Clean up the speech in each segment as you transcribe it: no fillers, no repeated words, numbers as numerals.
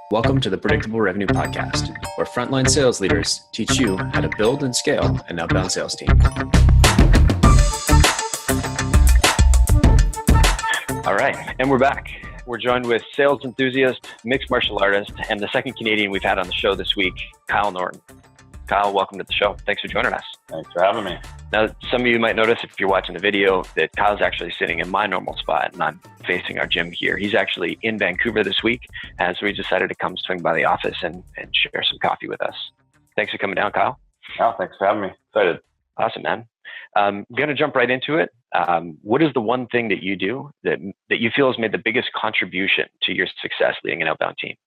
Welcome to the Predictable Revenue Podcast, where frontline sales leaders teach you how to build and scale an outbound sales team. All right, and we're back. We're joined with sales enthusiast, mixed martial artist, and the second Canadian we've had on the show this week, Kyle Norton. Kyle, welcome to the show. Thanks for joining us. Thanks for having me. Now, some of you might notice if you're watching the video that Kyle's actually sitting in my normal spot and I'm facing our gym here. He's actually in Vancouver this week, and so we decided to come swing by the office and share some coffee with us. Thanks for coming down, Kyle. Oh, thanks for having me. Excited. Awesome, man. I'm going to jump right into it. What is the one thing that you do that you feel has made the biggest contribution to your success leading an outbound team?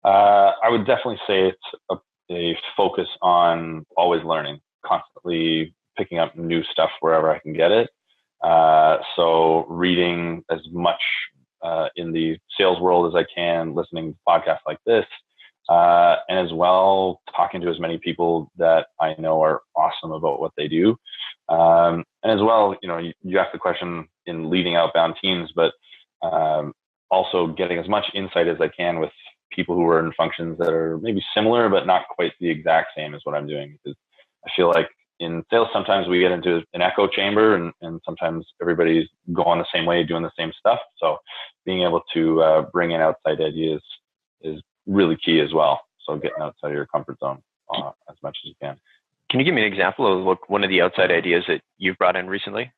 I would definitely say it's a focus on always learning, constantly picking up new stuff wherever I can get it. So reading as much in the sales world as I can, listening to podcasts like this, and as well talking to as many people that I know are awesome about what they do. And as well, you asked the question in leading outbound teams, but also getting as much insight as I can with people who are in functions that are maybe similar, but not quite the exact same as what I'm doing. Because I feel like in sales, sometimes we get into an echo chamber and sometimes everybody's going the same way, doing the same stuff. So being able to bring in outside ideas is really key as well. So getting outside of your comfort zone as much as you can. Can you give me an example of one of the outside ideas that you've brought in recently?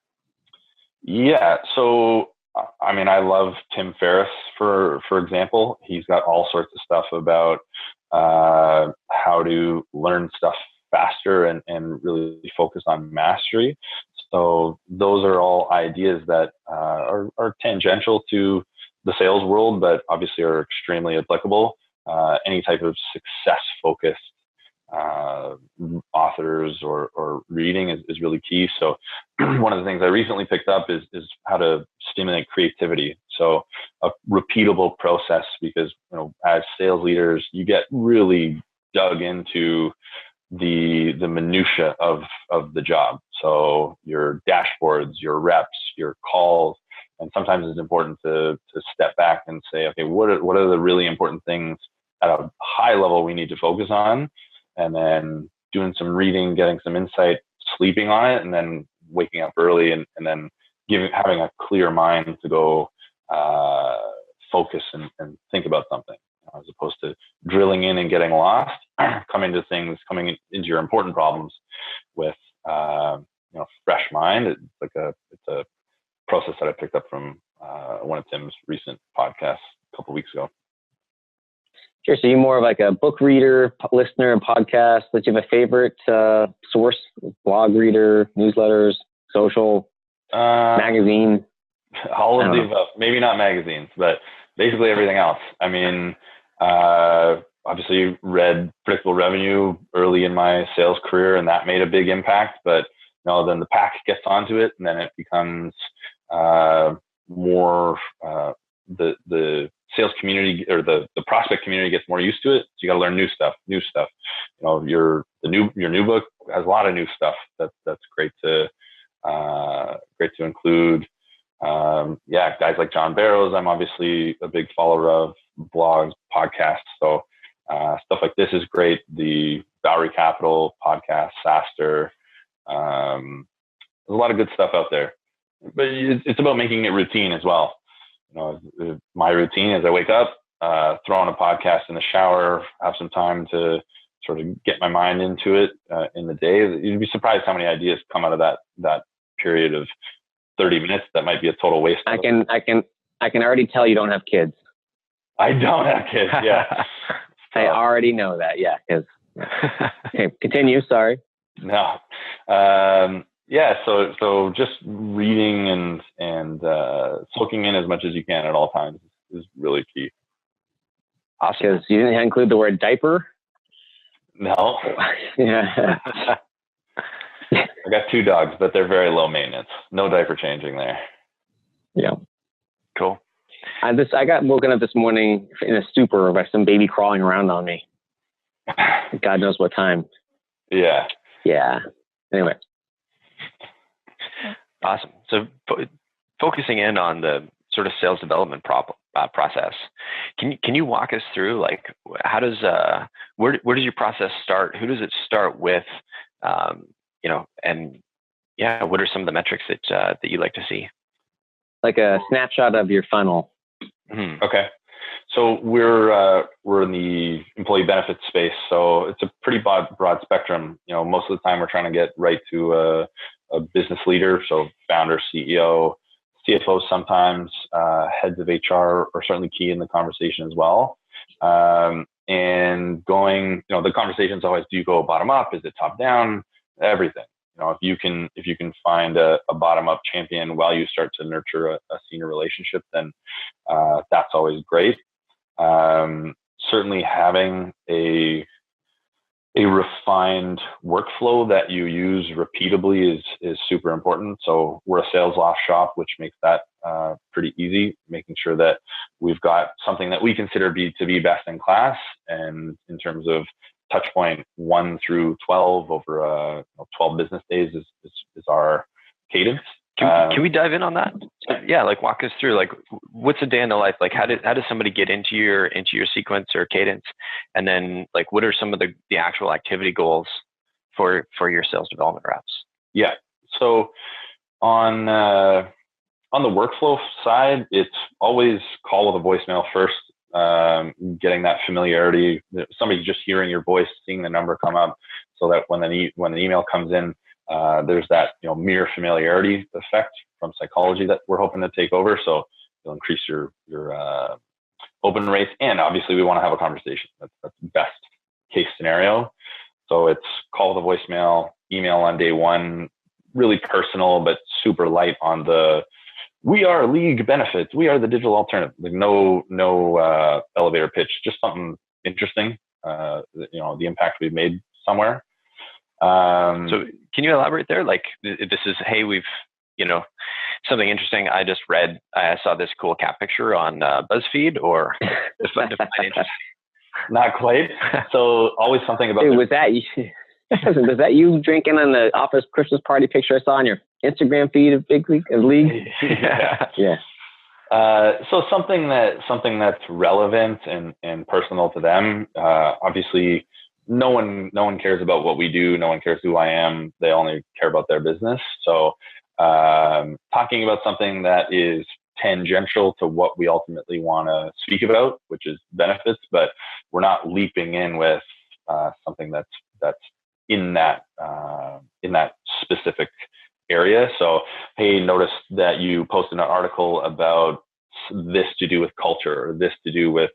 Yeah. So, I love Tim Ferriss, for example. He's got all sorts of stuff about how to learn stuff faster and really focus on mastery. So those are all ideas that are tangential to the sales world, but obviously are extremely applicable. Any type of success-focused authors or reading is really key. So one of the things I recently picked up is how to stimulate creativity. So a repeatable process, because as sales leaders, you get really dug into the minutia of the job. So your dashboards, your reps, your calls, and sometimes it's important to step back and say, okay, what are the really important things at a high level we need to focus on? And then doing some reading, getting some insight, sleeping on it, and then waking up early and then having a clear mind to go focus and think about something, as opposed to drilling in and getting lost. Coming into your important problems with fresh mind. It's a process that I picked up from one of Tim's recent podcasts a couple of weeks ago. Sure. So you're more of like a book reader, listener, podcast. Do you have a favorite source? Blog reader, newsletters, social, magazine? All of the above. Maybe not magazines, but basically everything else. Obviously read Predictable Revenue early in my sales career, and that made a big impact. But then the pack gets onto it, and then it becomes more the sales community or the prospect community gets more used to it. So you got to learn new stuff. Your new book has a lot of new stuff. That's great to include. Guys like John Barrows, I'm obviously a big follower of, blogs, podcasts. So stuff like this is great. The Bowery Capital podcast, SaaStr. There's a lot of good stuff out there, but it's about making it routine as well. My routine is I wake up, throw on a podcast in the shower, have some time to sort of get my mind into it in the day. You'd be surprised how many ideas come out of that period of 30 minutes that might be a total waste. I can already tell you don't have kids. I don't have kids. Yeah. I already know that. Yeah. Okay. Continue. Sorry. No. So just reading and soaking in as much as you can at all times is really key. Awesome. Because you didn't include the word diaper? No. Yeah. I got 2 dogs, but they're very low maintenance. No diaper changing there. Yeah. Cool. I got woken up this morning in a stupor by some baby crawling around on me. God knows what time. Yeah. Yeah. Anyway. Awesome. So focusing in on the sort of sales development process. Can you walk us through, like, how does where does your process start? Who does it start with? And yeah, what are some of the metrics that you like to see? Like a snapshot of your funnel. Mm-hmm. Okay. So we're in the employee benefits space, so it's a pretty broad spectrum. Most of the time we're trying to get right to a business leader, so founder, CEO, CFO, sometimes heads of HR are certainly key in the conversation as well. And going, the conversations always, do you go bottom up? Is it top down? Everything. If you can find a bottom up champion while you start to nurture a senior relationship, then that's always great. Certainly having a refined workflow that you use repeatably is super important. So we're a sales loft shop, which makes that pretty easy, making sure that we've got something that we consider to be best in class. And in terms of touch point 1 through 12 over 12 business days is our cadence. Can we dive in on that? Yeah, like walk us through, like, what's a day in the life? Like, how does somebody get into your sequence or cadence? And then, like, what are some of the actual activity goals for your sales development reps? Yeah. So on the workflow side, it's always call with a voicemail first, getting that familiarity, somebody just hearing your voice, seeing the number come up, so that when an email comes in, there's that mere familiarity effect from psychology that we're hoping to take over. So you'll increase your open rates, and obviously we want to have a conversation. That's best case scenario. So it's call with a voicemail, email on day one, really personal but super light on the we are league benefits, we are the digital alternative. Like no elevator pitch, just something interesting. The impact we've made somewhere. So can you elaborate there? Like, this is, hey, we've, something interesting. I just read, I saw this cool cat picture on BuzzFeed, or define interesting. Not quite. So always something about. Dude, was that you drinking on the office Christmas party picture I saw on your Instagram feed of Big League? Yeah. So something that's relevant and personal to them. Obviously, no one cares about what we do. No one cares who I am. They only care about their business. So talking about something that is tangential to what we ultimately want to speak about, which is benefits, but we're not leaping in with something that's in that specific area. So, hey, notice that you posted an article about this to do with culture, or this to do with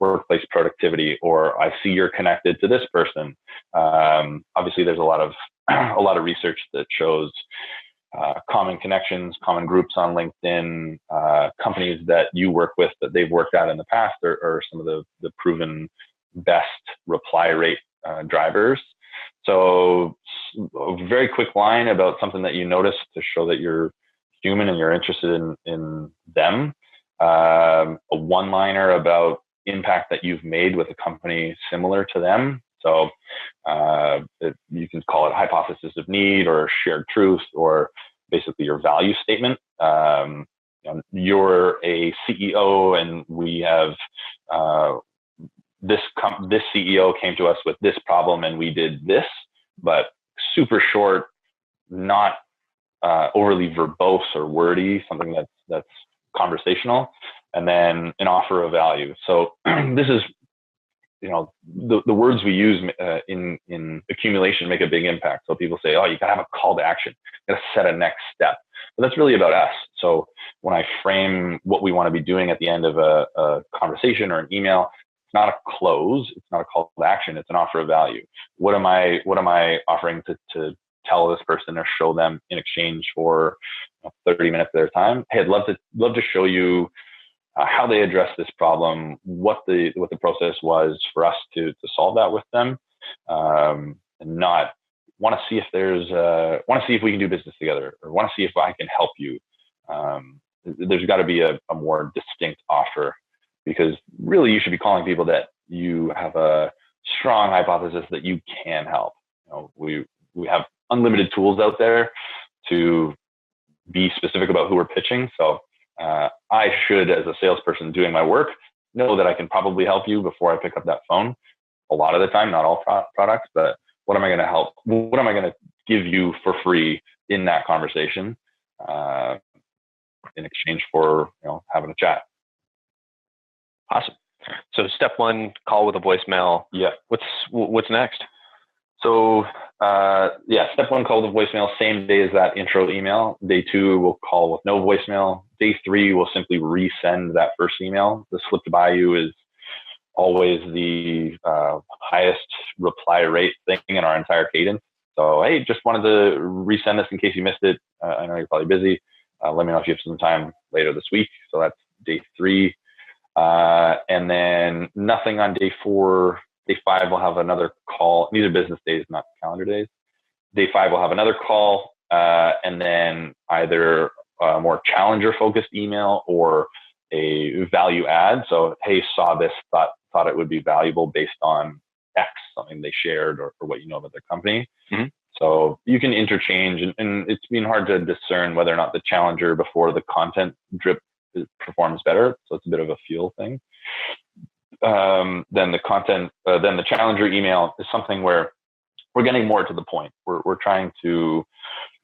workplace productivity, or I see you're connected to this person. Obviously, there's a lot of research that shows common connections, common groups on LinkedIn, companies that you work with that they've worked at in the past are some of the proven best reply rate drivers. So a very quick line about something that you noticed to show that you're human and you're interested in them. A one-liner about impact that you've made with a company similar to them. So you can call it hypothesis of need or shared truth, or basically your value statement. You're a CEO, and we have this CEO came to us with this problem, and we did this, but super short, not overly verbose or wordy, something that's conversational, and then an offer of value. So this is, the words we use in accumulation make a big impact. So people say, oh, you gotta have a call to action, you gotta set a next step. But that's really about us. So when I frame what we want to be doing at the end of a conversation or an email, it's not a close, it's not a call to action, it's an offer of value. What am I offering to tell this person or show them in exchange for 30 minutes of their time? Hey, I'd love to show you how they address this problem, what the process was for us to solve that with them, and not want to see if we can do business together, or want to see if I can help you. There's got to be a more distinct offer, because really you should be calling people that you have a strong hypothesis that you can help. We have unlimited tools out there to be specific about who we're pitching. So I should, as a salesperson doing my work, know that I can probably help you before I pick up that phone. A lot of the time, not all products, but what am I going to help? What am I going to give you for free in that conversation in exchange for having a chat? Awesome. So step one, call with a voicemail. Yeah. What's next? So step one, call with a voicemail, same day as that intro email. Day two, we'll call with no voicemail. Day three, we'll simply resend that first email. The slipped by you is always the highest reply rate thing in our entire cadence. So, hey, just wanted to resend this in case you missed it. I know you're probably busy. Let me know if you have some time later this week. So that's day three. And then nothing on day four. Day five, we'll have another call. These are business days, not calendar days. Day five, we'll have another call, and then either a more challenger-focused email or a value add. So, hey, saw this, thought it would be valuable based on X, something they shared or what you know about their company. Mm-hmm. So you can interchange, and it's been hard to discern whether or not the challenger before the content drip performs better. So it's a bit of a feel thing. Then the challenger email is something where we're getting more to the point. We're trying to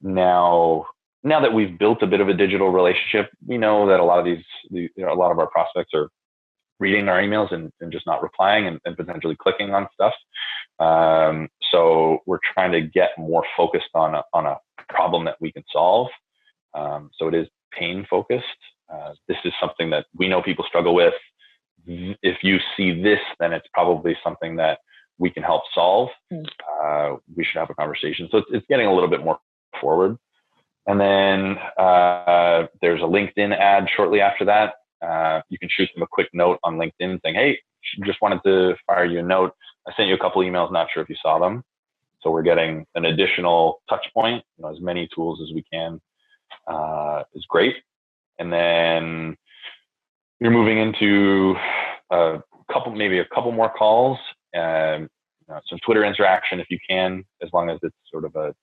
now that we've built a bit of a digital relationship, we know that a lot of our prospects are reading our emails and just not replying and potentially clicking on stuff. So we're trying to get more focused on a problem that we can solve. So it is pain focused. This is something that we know people struggle with. If you see this, then it's probably something that we can help solve. We should have a conversation. So it's getting a little bit more forward. And then there's a LinkedIn ad shortly after that. You can shoot them a quick note on LinkedIn saying, hey, just wanted to fire you a note. I sent you a couple emails, not sure if you saw them. So we're getting an additional touch point. As many tools as we can is great. And then you're moving into a couple more calls, and some Twitter interaction if you can, as long as it's sort of a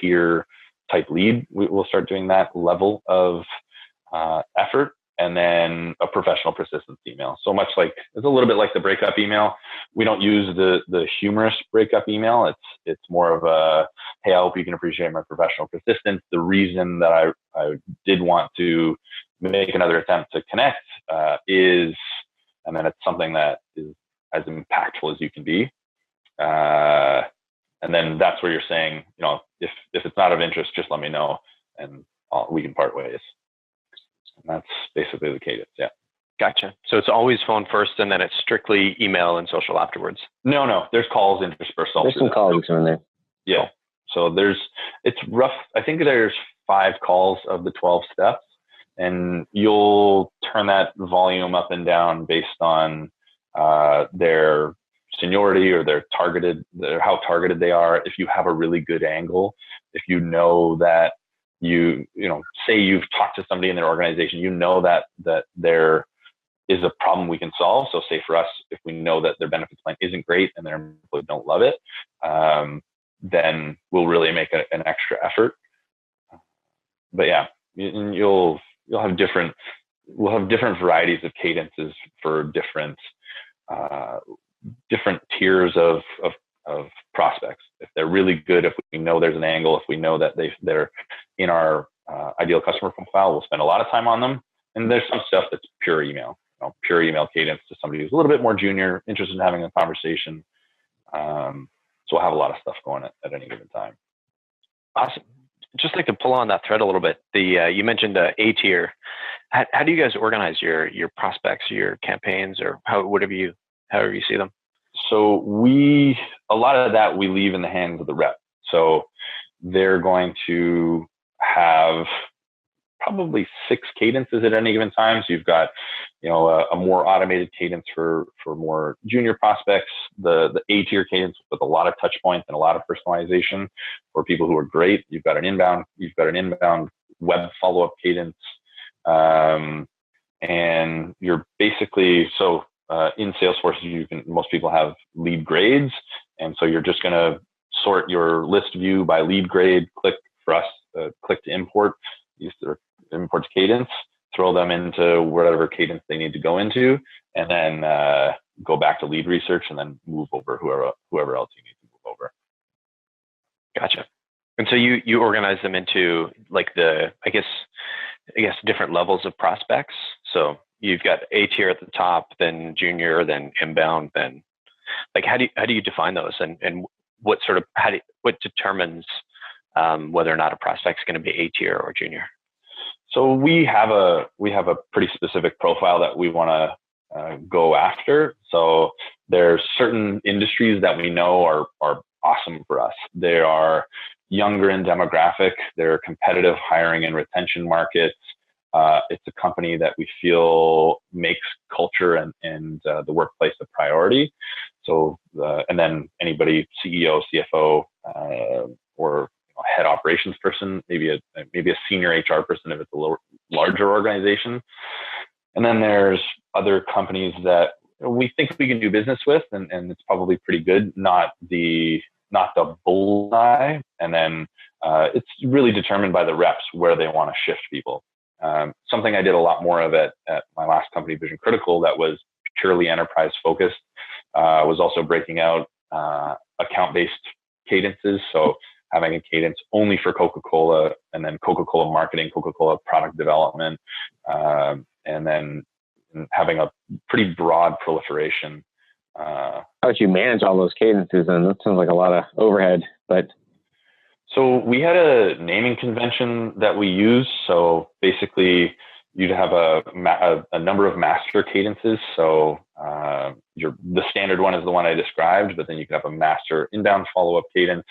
tier type lead. We'll start doing that level of effort, and then a professional persistence email. So much like it's a little bit like the breakup email. We don't use the humorous breakup email. It's more of a, hey, I hope you can appreciate my professional persistence. The reason that I did want to make another attempt to connect is, and then it's something that is as impactful as you can be. And then that's where you're saying, if it's not of interest, just let me know and we can part ways. And that's basically the cadence. Yeah. Gotcha. So it's always phone first and then it's strictly email and social afterwards. No. There's calls interspersed. There's some calls in there. Yeah. So it's rough. I think there's 5 calls of the 12 steps, and you'll turn that volume up and down based on their seniority or how targeted they are. If you have a really good angle, if you know that say you've talked to somebody in their organization, that there is a problem we can solve. So say for us, if we know that their benefits plan isn't great and their employees don't love it, then we'll really make an extra effort. But yeah, we'll have different varieties of cadences for different tiers of prospects. If they're really good, if we know there's an angle, if we know that they're in our ideal customer profile, we'll spend a lot of time on them. And there's some stuff that's pure email cadence to somebody who's a little bit more junior, interested in having a conversation. So we'll have a lot of stuff going at any given time. Awesome. Just like to pull on that thread a little bit. You mentioned A tier. How do you guys organize your prospects, your campaigns, or however you see them? So a lot of that we leave in the hands of the rep. So they're going to have probably 6 cadences at any given time. So you've got, a more automated cadence for more junior prospects, the A tier cadence with a lot of touch points and a lot of personalization for people who are great. You've got an inbound web follow-up cadence. And you're basically, in Salesforce, most people have lead grades. And so you're just going to sort your list view by lead grade, click to import. imports cadence, throw them into whatever cadence they need to go into, and then go back to lead research, and then move over whoever else you need to move over. Gotcha. And so you organize them into like I guess different levels of prospects. So you've got A tier at the top, then junior, then inbound, then like how do you define those, and what sort of what determines whether or not a prospect is going to be A tier or junior? So we have a pretty specific profile that we want to go after. So there's certain industries that we know are awesome for us. They are younger in demographic. They're competitive hiring and retention markets. It's a company that we feel makes culture and the workplace a priority. So, and then anybody, CEO, CFO, or head operations person, maybe a senior HR person if it's a larger organization. And then there's other companies that we think we can do business with, and it's probably pretty good, not the bullseye. And then it's really determined by the reps where they want to shift people. Something I did a lot more of at my last company, Vision Critical, that was purely enterprise focused, was also breaking out account-based cadences. So having a cadence only for Coca-Cola, and then Coca-Cola marketing, Coca-Cola product development, and then having a pretty broad proliferation. How would you manage all those cadences? And that sounds like a lot of overhead, but. So we had a naming convention that we used. So basically you'd have a number of master cadences. So the standard one is the one I described, but then you could have a master inbound follow-up cadence.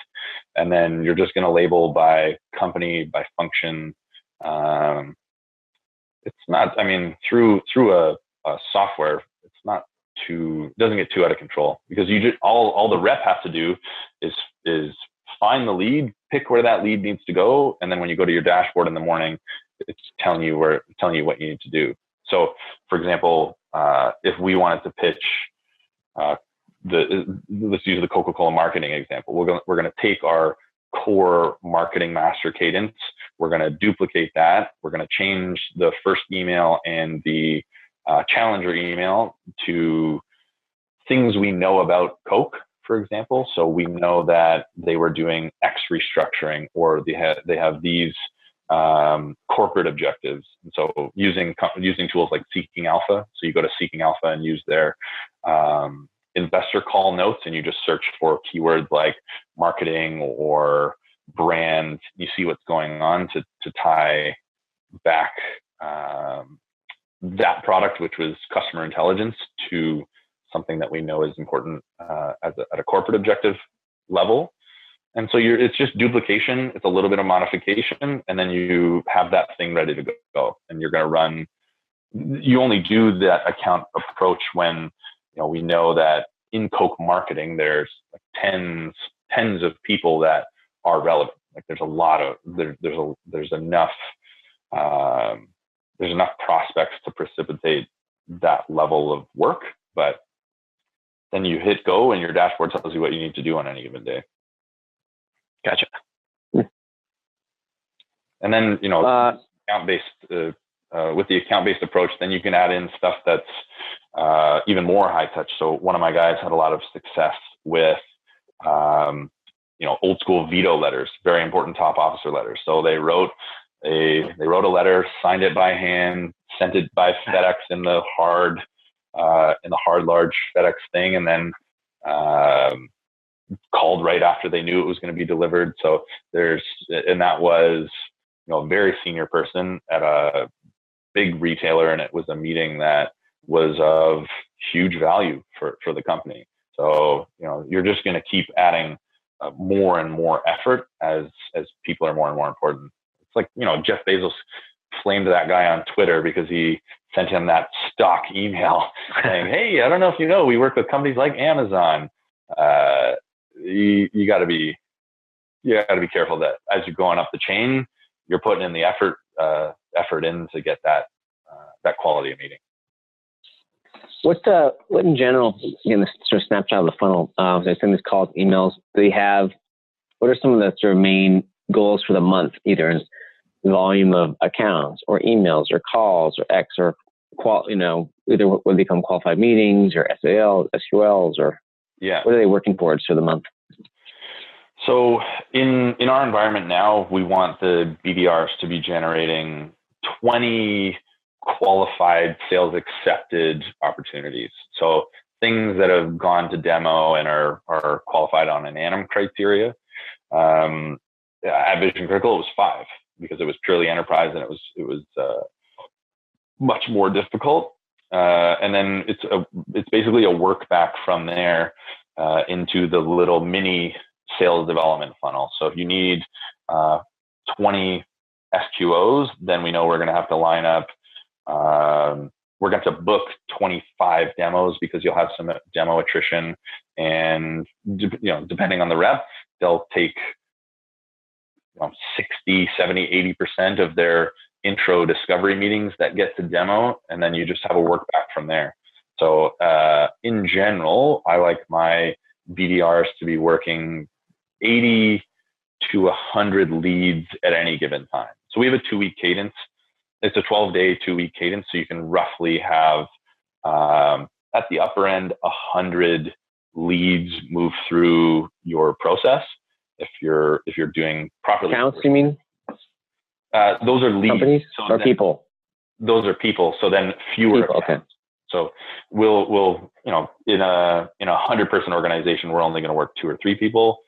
And then you're just going to label by company, by function. It's not, I mean, through a software, it's not doesn't get too out of control, because you just, all the rep has to do is find the lead, pick where that lead needs to go. And then when you go to your dashboard in the morning, it's telling you what you need to do. So for example, if we wanted to pitch, let's use the Coca-Cola marketing example. We're going to take our core marketing master cadence. We're going to duplicate that. We're going to change the first email and the challenger email to things we know about Coke, for example. So we know that they were doing X restructuring, or they have these corporate objectives. And so using tools like Seeking Alpha. So you go to Seeking Alpha and use their investor call notes, and you just search for keywords like marketing or brand. You see what's going on to tie back that product, which was customer intelligence, to something that we know is important at a corporate objective level. And so it's just duplication. It's a little bit of modification, and then you have that thing ready to go. And you're going to run. You only do that account approach when we know that in Coke marketing there's like tens of people that are relevant. Like there's a lot of there's enough prospects to precipitate that level of work, but then you hit go and your dashboard tells you what you need to do on any given day. Gotcha. And then, account-based, with the account-based approach, then you can add in stuff that's even more high touch. So one of my guys had a lot of success with, old school veto letters, very important top officer letters. So they wrote a letter, signed it by hand, sent it by FedEx in the hard large FedEx thing, and then called right after they knew it was going to be delivered. So that was a very senior person at a big retailer, and it was a meeting that was of huge value for the company. So you're just going to keep adding more and more effort as people are more and more important. It's like Jeff Bezos flamed that guy on Twitter because he sent him that stock email saying, "Hey, I don't know if you know, we work with companies like Amazon." You got to be careful that as you're going up the chain, you're putting in the effort in to get that quality of meeting. What in general, again, this sort of snapshot of the funnel, I send these calls, emails, what are some of the sort of main goals for the month, either in volume of accounts or emails or calls or X or either what become qualified meetings or SALs, SQLs, or what are they working towards for the month? So in our environment now, we want the BDRs to be generating 20 qualified sales accepted opportunities. So things that have gone to demo and are qualified on an ANAM criteria. At Vision Critical, it was 5 because it was purely enterprise and it was much more difficult. And then it's basically a work back from there into the little mini sales development funnel. So if you need 20 SQOs, then we know we're going to have to line up. We're going to have to book 25 demos because you'll have some demo attrition, and depending on the rep, they'll take 60, 70, 80% of their intro discovery meetings that get to demo, and then you just have a work back from there. So in general, I like my BDRs to be working 80 to 100 leads at any given time. So we have a 2-week cadence. It's a 12-day, 2-week cadence. So you can roughly have, at the upper end, 100 leads move through your process. If you're doing properly. Accounts, you mean? Those are leads. Companies or people? Those are people. So then fewer people, accounts. Okay. So we'll in a 100-person organization, we're only going to work 2 or 3 people.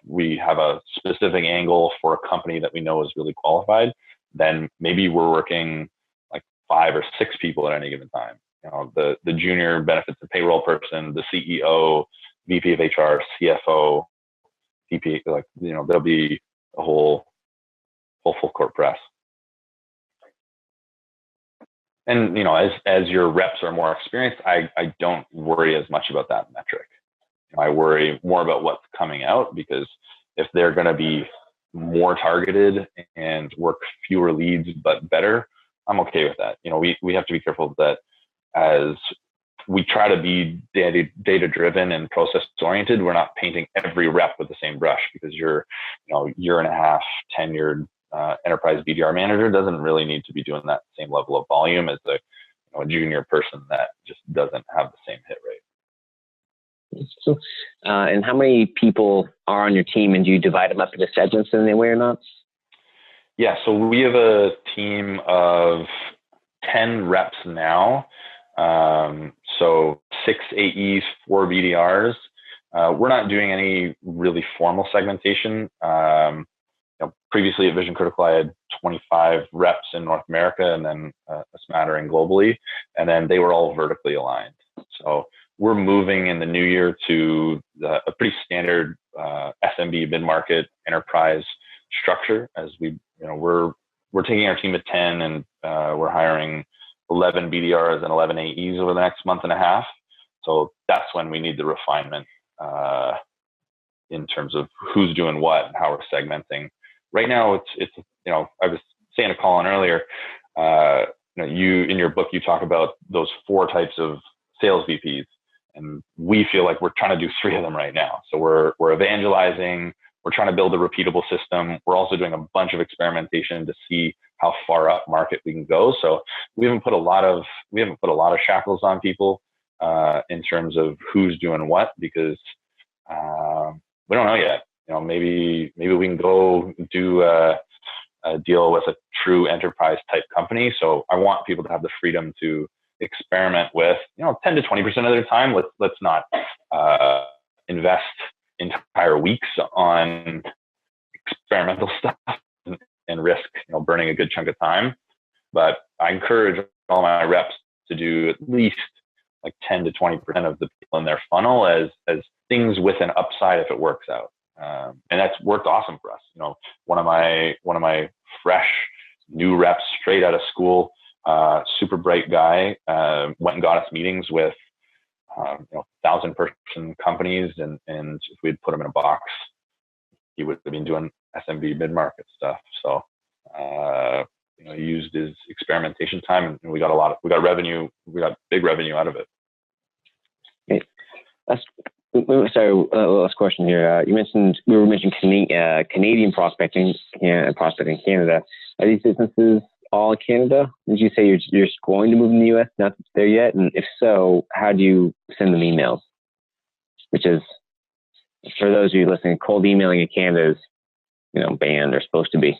We have a specific angle for a company that we know is really qualified, then maybe we're working like 5 or 6 people at any given time. The junior benefits and payroll person, the CEO, VP of HR, CFO, VP, there'll be a whole full court press. And, as your reps are more experienced, I don't worry as much about that metric. I worry more about what's coming out, because if they're going to be more targeted and work fewer leads but better, I'm okay with that. We have to be careful that as we try to be data driven and process oriented, we're not painting every rep with the same brush, because your year and a half tenured enterprise BDR manager doesn't really need to be doing that same level of volume as a junior person that just doesn't have the same hit rate. So, and how many people are on your team, and do you divide them up into segments in any way or not? Yeah, so we have a team of 10 reps now. So 6 AEs, 4 BDRs. We're not doing any really formal segmentation. Previously at Vision Critical, I had 25 reps in North America and then a smattering globally, and then they were all vertically aligned. So we're moving in the new year to a pretty standard SMB mid-market enterprise structure. As we're taking our team of 10 and we're hiring 11 BDRs and 11 AEs over the next month and a half. So that's when we need the refinement in terms of who's doing what and how we're segmenting. Right now, it's I was saying to Collin earlier, you in your book, you talk about those 4 types of sales VPs, and we feel like we're trying to do 3 of them right now. So we're evangelizing, we're trying to build a repeatable system. We're also doing a bunch of experimentation to see how far up market we can go. So we haven't put a lot of shackles on people in terms of who's doing what, because we don't know yet. Maybe we can go do a deal with a true enterprise type company. So I want people to have the freedom to experiment with, 10 to 20% of their time. Let's not invest entire weeks on experimental stuff and risk, burning a good chunk of time. But I encourage all my reps to do at least like 10 to 20% of the people in their funnel as things with an upside if it works out. And that's worked awesome for us. One of my fresh new reps straight out of school, super bright guy, went and got us meetings with 1,000-person companies, and if we'd put him in a box, he would have been doing SMB mid-market stuff. So he used his experimentation time, and we got big revenue out of it. Okay. Sorry, last question here. We were mentioning Canadian prospecting and prospecting in Canada. Are these businesses all in Canada? Did you say you're going to move in the US, not there yet? And if so, how do you send them emails? Which is, for those of you listening, cold emailing in Canada is, banned or supposed to be.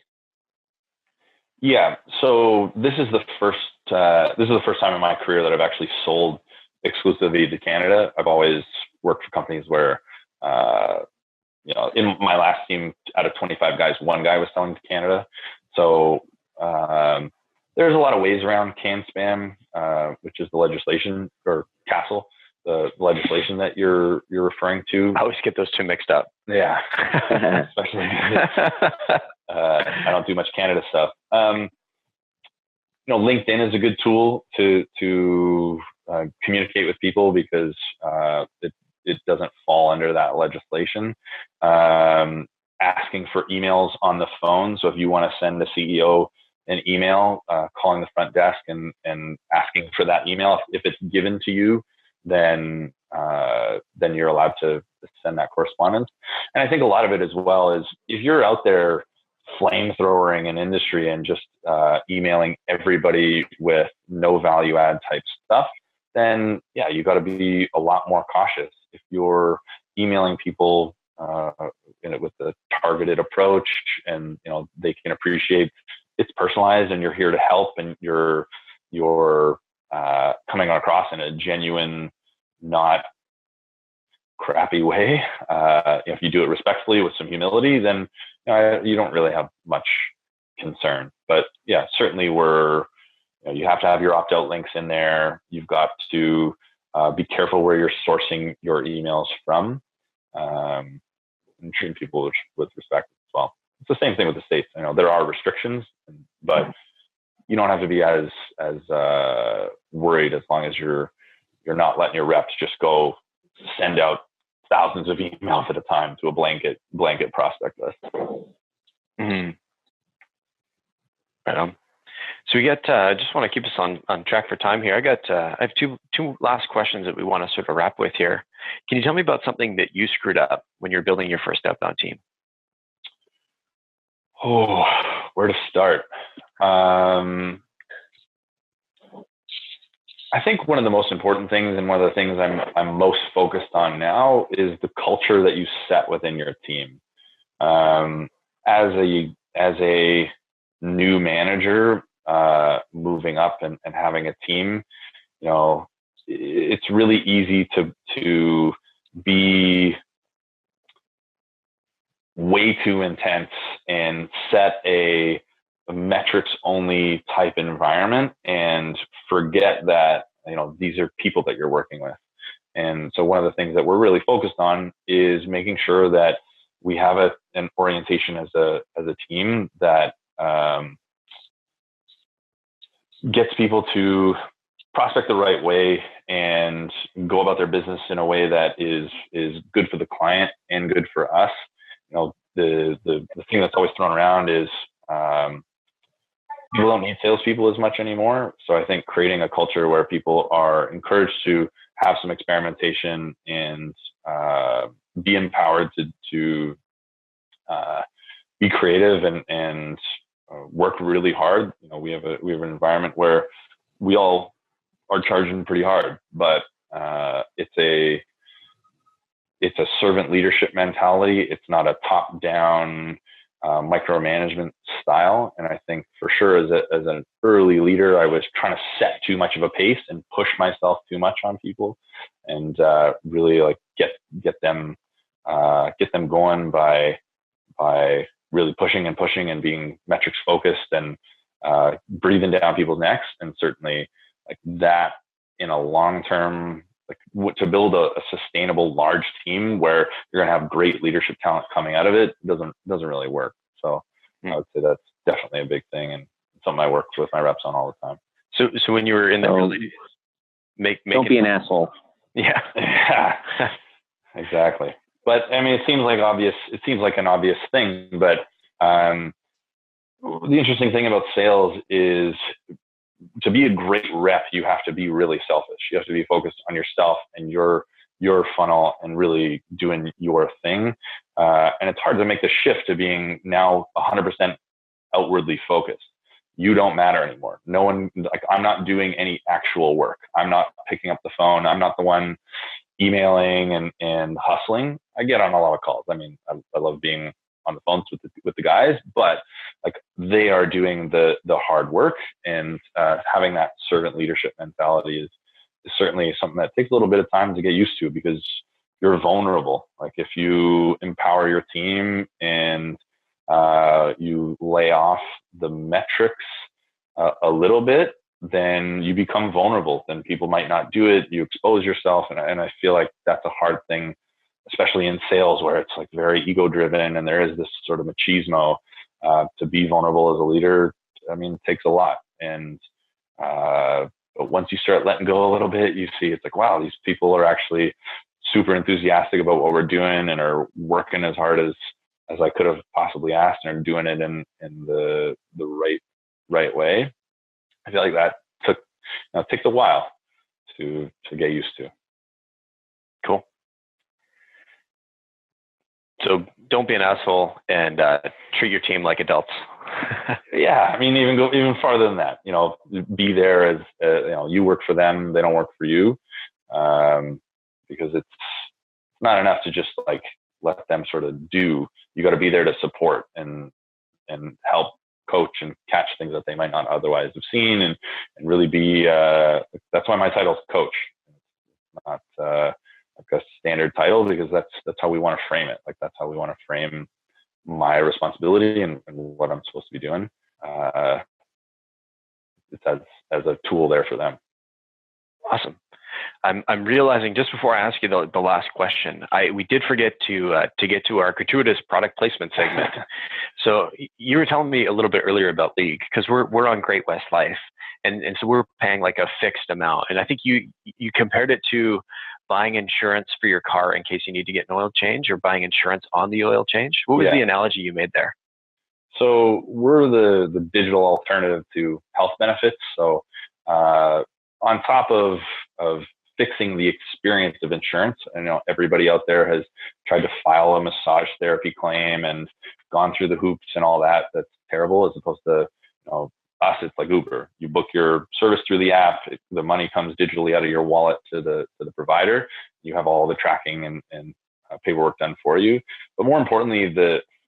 Yeah. So this is the first time in my career that I've actually sold exclusively to Canada. I've always worked for companies where, in my last team, out of 25 guys, one guy was selling to Canada. So there's a lot of ways around CAN spam, which is the legislation, or CASL, the legislation that you're referring to. I always get those two mixed up. Yeah, especially I don't do much Canada stuff. LinkedIn is a good tool to communicate with people because it doesn't fall under that legislation. Asking for emails on the phone. So if you want to send the CEO an email, calling the front desk and asking for that email, if it's given to you, then you're allowed to send that correspondence. And I think a lot of it as well is if you're out there flamethrowering an industry and just emailing everybody with no value add type stuff, then yeah, you got to be a lot more cautious. If you're emailing people with a targeted approach, and they can appreciate it's personalized and you're here to help, and you're coming across in a genuine, not crappy way. If you do it respectfully with some humility, then you don't really have much concern. But yeah, certainly you have to have your opt-out links in there. You've got to be careful where you're sourcing your emails from, and treating people with respect as well. It's the same thing with the States. There are restrictions, but you don't have to be as worried as long as you're not letting your reps just go send out thousands of emails at a time to a blanket prospect list. Mm-hmm. Right on. So we got, I just want to keep us on track for time here. I have two last questions that we want to sort of wrap with here. Can you tell me about something that you screwed up when you're building your first outbound team? Oh, where to start? I think one of the most important things, and one of the things I'm most focused on now, is the culture that you set within your team. As a new manager, moving up and having a team, it's really easy to be way too intense and set a metrics only type environment and forget that these are people that you're working with. And so one of the things that we're really focused on is making sure that we have an orientation as a team that gets people to prospect the right way and go about their business in a way that is good for the client and good for us. The thing that's always thrown around is people don't need salespeople as much anymore. So I think creating a culture where people are encouraged to have some experimentation and be empowered to be creative and work really hard. We have an environment where we all are charging pretty hard, but it's a servant leadership mentality. It's not a top-down micromanagement style. And I think for sure as an early leader, I was trying to set too much of a pace and push myself too much on people, and really get them going by really pushing and being metrics focused and breathing down people's necks. And certainly that in a long-term, to build a sustainable large team where you're going to have great leadership talent coming out of it doesn't really work. So I would say that's definitely a big thing, and something I work with my reps on all the time. So when you were in the early days, don't be an asshole. Yeah. Exactly. But I mean, it seems like an obvious thing, but the interesting thing about sales is, to be a great rep, you have to be really selfish. You have to be focused on yourself and your your funnel and really doing your thing. And it's hard to make the shift to being now 100% outwardly focused. You don't matter anymore. No one, like, I'm not doing any actual work. I'm not picking up the phone. I'm not the one emailing and hustling. I get on a lot of calls. I mean, I love being on the phones with the guys, but like, they are doing the hard work, and having that servant leadership mentality is certainly something that takes a little bit of time to get used to, because you're vulnerable. Like, if you empower your team and you lay off the metrics a little bit, then you become vulnerable. Then people might not do it. You expose yourself. And I feel like that's a hard thing, especially in sales, where it's like very ego driven and there is this sort of machismo. To be vulnerable as a leader, I mean, it takes a lot. And but once you start letting go a little bit, you see it's like, wow, these people are actually super enthusiastic about what we're doing and are working as hard as I could have possibly asked, and are doing it in the right way. I feel like that takes a while to get used to. Cool. So don't be an asshole, and treat your team like adults. Yeah, I mean, even farther than that. Be there as you work for them; they don't work for you, because it's not enough to just like let them sort of do. You got to be there to support and help coach and catch things that they might not otherwise have seen, and really be. That's why my title is coach. It's not like a standard title, because that's how we want to frame it. Like, that's how we want to frame my responsibility and what I'm supposed to be doing. It's as a tool there for them. Awesome. I'm realizing just before I ask you the last question, we did forget to get to our gratuitous product placement segment. So you were telling me a little bit earlier about League, because we're on Great West Life, and so we're paying like a fixed amount. And I think you compared it to buying insurance for your car in case you need to get an oil change, or buying insurance on the oil change. What was the analogy you made there? So we're the digital alternative to health benefits. So on top of fixing the experience of insurance, I know everybody out there has tried to file a massage therapy claim and gone through the hoops and all that. That's terrible. As opposed to us, it's like Uber. You book your service through the app. The money comes digitally out of your wallet to the provider. You have all the tracking and paperwork done for you. But more importantly,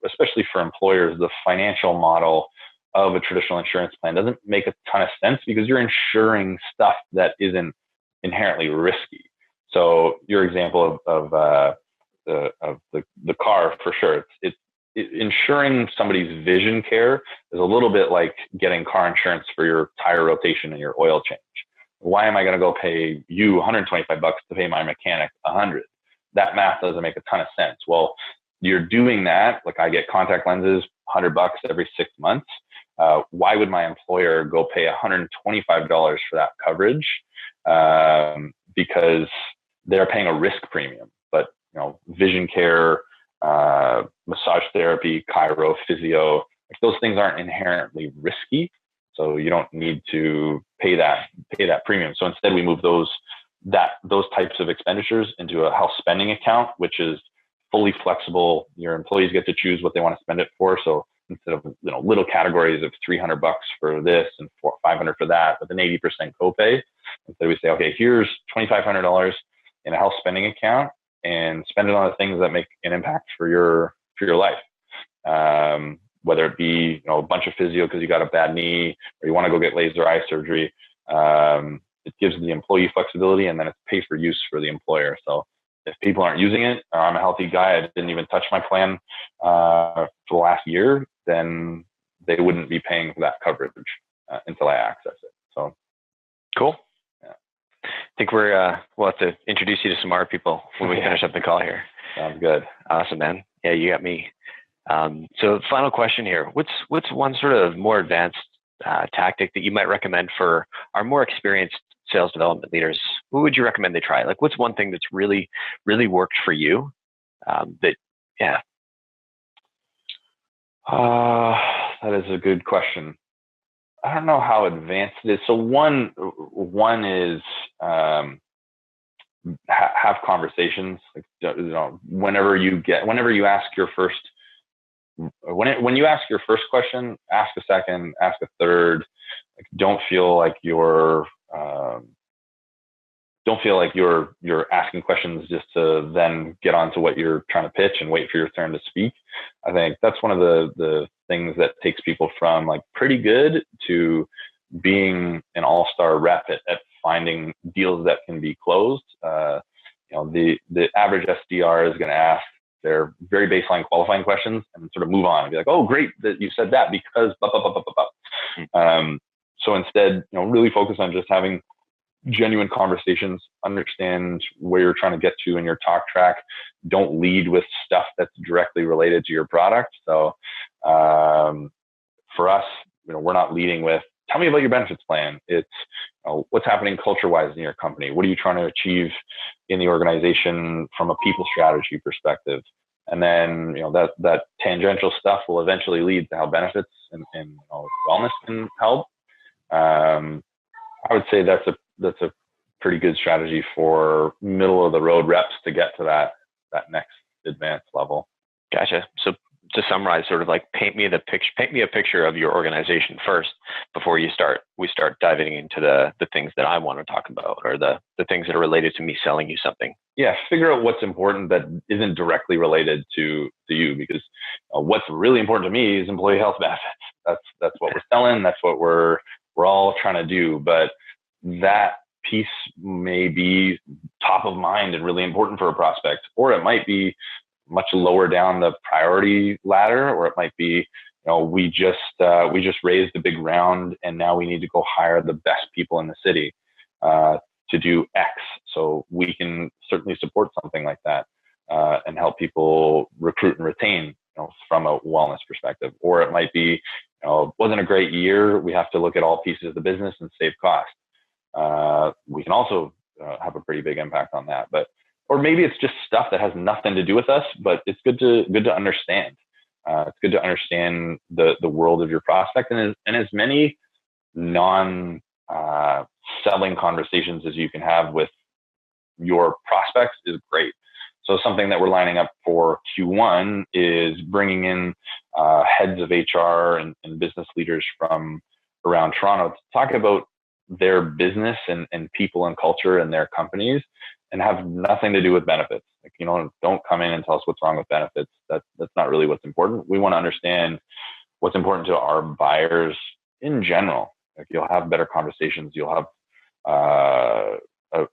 especially for employers, the financial model of a traditional insurance plan doesn't make a ton of sense, because you're insuring stuff that isn't inherently risky. So your example of the car, for sure, it's insuring somebody's vision care is a little bit like getting car insurance for your tire rotation and your oil change. Why am I going to go pay you $125 to pay my mechanic $100? That math doesn't make a ton of sense. Well, you're doing that. Like, I get contact lenses, $100 every 6 months. Why would my employer go pay $125 for that coverage? Because they're paying a risk premium. But vision care, massage therapy, chiro, physio, like, those things aren't inherently risky, so you don't need to pay that premium. So instead, we move those types of expenditures into a health spending account, which is fully flexible. Your employees get to choose what they want to spend it for. So instead of little categories of $300 for this and $500 for that, with an 80% copay, instead we say, okay, here's $2,500 in a health spending account, and spend it on the things that make an impact for your life. Whether it be a bunch of physio because you got a bad knee, or you want to go get laser eye surgery. It gives the employee flexibility, and then it's pay for use for the employer. So if people aren't using it, or I'm a healthy guy, I didn't even touch my plan for the last year, then they wouldn't be paying for that coverage until I access it. So cool. I think we'll have to introduce you to some more people when we finish up the call here. Sounds good. Awesome, man. Yeah, you got me. So final question here. What's one sort of more advanced tactic that you might recommend for our more experienced sales development leaders? What would you recommend they try? Like, what's one thing that's really, really worked for you? That is a good question. I don't know how advanced it is. So one is have conversations. Like, whenever you ask your first, when you ask your first question, ask a second, ask a third. Like, don't feel like you're asking questions just to then get on to what you're trying to pitch and wait for your turn to speak. I think that's one of the things that takes people from like pretty good to being an all-star rep at finding deals that can be closed. The average SDR is going to ask their very baseline qualifying questions and sort of move on and be like, oh, great that you said that because blah, blah, blah, blah, blah, blah. So instead, really focus on just having genuine conversations, understand where you're trying to get to in your talk track. Don't lead with stuff that's directly related to your product. So for us, we're not leading with, tell me about your benefits plan. It's what's happening culture-wise in your company. What are you trying to achieve in the organization from a people strategy perspective? And then, that tangential stuff will eventually lead to how benefits and wellness can help. I would say that's a pretty good strategy for middle of the road reps to get to that next advanced level. Gotcha. So to summarize, sort of like paint me a picture of your organization first before we start diving into the things that I want to talk about, or the things that are related to me selling you something. Yeah, figure out what's important that isn't directly related to you, because what's really important to me is employee health benefits. That's what we're selling. That's what we're all trying to do. But that piece may be top of mind and really important for a prospect, or it might be much lower down the priority ladder, or it might be, we just raised a big round and now we need to go hire the best people in the city to do X. So we can certainly support something like that and help people recruit and retain, from a wellness perspective. Or it might be, wasn't a great year. We have to look at all pieces of the business and save costs. We can also have a pretty big impact on that. Or maybe it's just stuff that has nothing to do with us, but it's good to understand. It's good to understand the world of your prospect, and as many non selling conversations as you can have with your prospects is great. So something that we're lining up for Q1 is bringing in heads of HR and business leaders from around Toronto to talk about their business and people and culture and their companies, and have nothing to do with benefits. Like, don't come in and tell us what's wrong with benefits. That's not really what's important. We want to understand what's important to our buyers in general. Like, you'll have better conversations. You'll have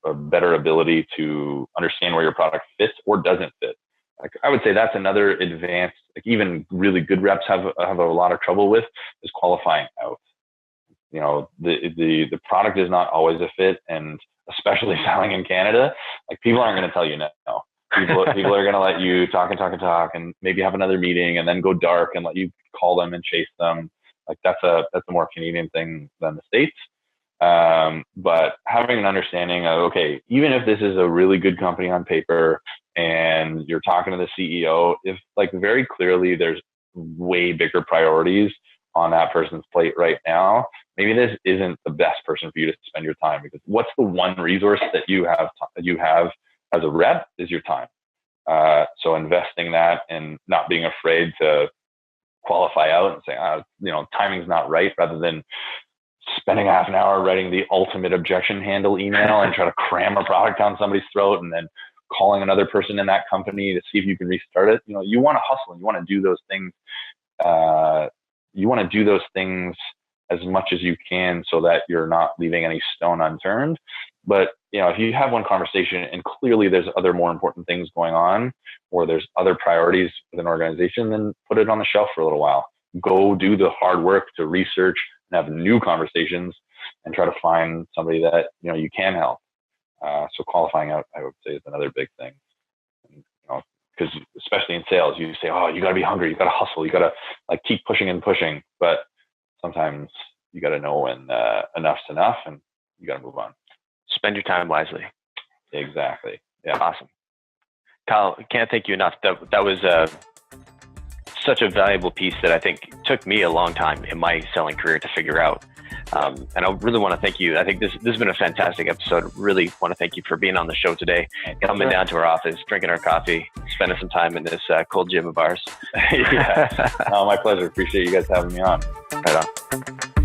a better ability to understand where your product fits or doesn't fit. Like, I would say that's another advanced, like even really good reps have a lot of trouble with, is qualifying out. The product is not always a fit, and especially selling in Canada, like, people aren't going to tell you no. People are going to let you talk and maybe have another meeting and then go dark and let you call them and chase them. Like, that's a more Canadian thing than the States. But having an understanding of, okay, even if this is a really good company on paper and you're talking to the CEO, if like very clearly there's way bigger priorities on that person's plate right now, maybe this isn't the best person for you to spend your time, because what's the one resource that you have as a rep is your time. So investing that and not being afraid to qualify out and say, timing's not right, rather than spending half an hour writing the ultimate objection handle email and try to cram a product down somebody's throat and then calling another person in that company to see if you can restart it. You want to hustle and you want to do those things. You want to do those things as much as you can so that you're not leaving any stone unturned. But, if you have one conversation and clearly there's other more important things going on, or there's other priorities with an organization, then put it on the shelf for a little while. Go do the hard work to research and have new conversations and try to find somebody that, you can help. So qualifying out, I would say, is another big thing. Because especially in sales, you say, oh, you got to be hungry, you got to hustle, you got to like keep pushing and pushing. But sometimes you got to know when enough's enough, and you got to move on. Spend your time wisely. Exactly. Yeah. Awesome. Kyle, can't thank you enough. That was such a valuable piece that I think took me a long time in my selling career to figure out. And I really want to thank you. I think this has been a fantastic episode. Really want to thank you for being on the show today, coming down to our office, drinking our coffee, spending some time in this cold gym of ours. Yeah, my pleasure. Appreciate you guys having me on. Right on.